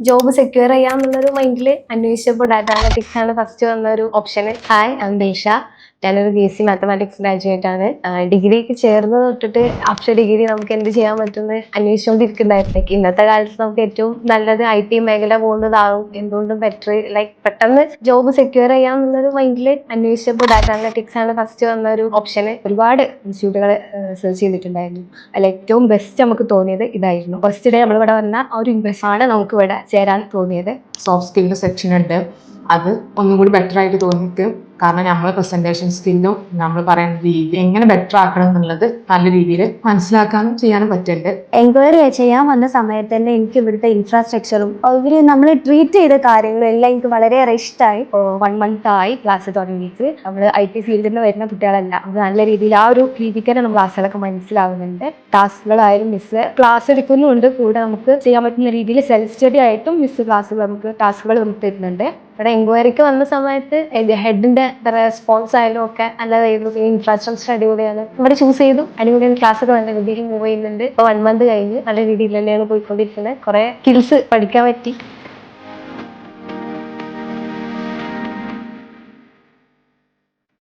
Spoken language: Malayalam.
ജോബ് സെക്യൂർ ചെയ്യാന്നുള്ളൊരു മൈൻഡിൽ അന്വേഷിച്ചപ്പോൾ ഡാറ്റ അനലിറ്റിക്സ് ആണ് ഫസ്റ്റ് വന്ന ഒരു ഓപ്ഷൻ. ഹായ്, ഐ എം ദേശ. ഞാനൊരു BSc മാത്തമാറ്റിക്സ് ഗ്രാജുവേറ്റ് ആണ്. ഡിഗ്രിക്ക് ചേർന്ന് തൊട്ടിട്ട് ആഫ്റ്റർ ഡിഗ്രി നമുക്ക് എന്ത് ചെയ്യാൻ പറ്റുമെന്ന് അന്വേഷിച്ചുകൊണ്ടിരിക്കുന്നുണ്ടായിരുന്നു. ഇന്നത്തെ കാലത്ത് നമുക്ക് ഏറ്റവും നല്ലത് IT മേഖല പോകുന്നതാകും എന്തുകൊണ്ടും ബെറ്റർ. പെട്ടെന്ന് ജോബ് സെക്യൂർ ചെയ്യാന്നുള്ളൊരു മൈൻഡിൽ അന്വേഷിച്ചപ്പോൾ ഡാറ്റ അനലിറ്റിക്സ് ആണ് ഫസ്റ്റ് വന്ന ഒരു ഓപ്ഷൻ. ഒരുപാട് ഇൻസ്റ്റിറ്റ്യൂട്ടുകൾ സെർച്ച് ചെയ്തിട്ടുണ്ടായിരുന്നു. അതിൽ ഏറ്റവും ബെസ്റ്റ് നമുക്ക് തോന്നിയത് ഇതായിരുന്നു. ഫസ്റ്റ് ഡേ നമ്മൾ ഇവിടെ വന്ന ആ ഒരു ഇൻവെസ്റ്റ് ആണ് നമുക്ക് ഇവിടെ ചേരാൻ തോന്നിയത്. സോഫ്റ്റ് സ്കില്ലിൻ്റെ സെക്ഷൻ ഉണ്ട്. അത് ഒന്നും കൂടി ബെറ്റർ ആയിട്ട് തോന്നിക്കും. കാരണം നമ്മൾ പ്രസന്റേഷൻ സ്കില്ലും നമ്മൾ പറയുന്ന രീതി എങ്ങനെ ബെറ്റർ ആക്കണം എന്നുള്ളത് നല്ല രീതിയിൽ മനസ്സിലാക്കാനും ചെയ്യാനും പറ്റുന്നുണ്ട്. എൻക്വയറി ചെയ്യാൻ വന്ന സമയത്ത് തന്നെ എനിക്ക് ഇവിടുത്തെ ഇൻഫ്രാസ്ട്രക്ചറും അവർ നമ്മൾ ട്രീറ്റ് ചെയ്ത കാര്യങ്ങളും എല്ലാം എനിക്ക് വളരെയേറെ ഇഷ്ടമായി. 1 month ആയി ക്ലാസ് തുടങ്ങിയിട്ട്. നമ്മൾ IT ഫീൽഡിൽ നിന്ന് വരുന്ന കുട്ടികളല്ല, അത് നല്ല രീതിയിൽ ആ ഒരു രീതിക്ക് തന്നെ നമ്മൾ ക്ലാസ്സുകളൊക്കെ മനസ്സിലാവുന്നുണ്ട്. ടാസ്കുകളായാലും മിസ് ക്ലാസ് എടുക്കുന്നുണ്ട്, കൂടെ നമുക്ക് ചെയ്യാൻ പറ്റുന്ന രീതിയിൽ സെൽഫ് സ്റ്റഡി ആയിട്ടും മിസ് ക്ലാസ്സുകൾ നമുക്ക് ടാസ്കുകൾ നമുക്ക് തരുന്നുണ്ട്. ഇവിടെ എൻക്വയറിക്ക് വന്ന സമയത്ത് ഹെഡിന്റെ റെസ്പോൺസ് ആയാലും ഒക്കെ നല്ലതായിരുന്നു. ഇൻഫ്രാസ്ട്രക്ചർ അടിപൊളിയാണ്. ഇവിടെ ചൂസ് ചെയ്തു. അടിപൊളിയാണ്. ക്ലാസ്സൊക്കെ നല്ല രീതിയിൽ മൂവ് ചെയ്യുന്നുണ്ട്. ഇപ്പോൾ 1 month കഴിഞ്ഞ് നല്ല രീതിയിൽ തന്നെയാണ് പോയിക്കൊണ്ടിരിക്കുന്നത്. കുറെ സ്കിൽസ് പഠിക്കാൻ പറ്റി.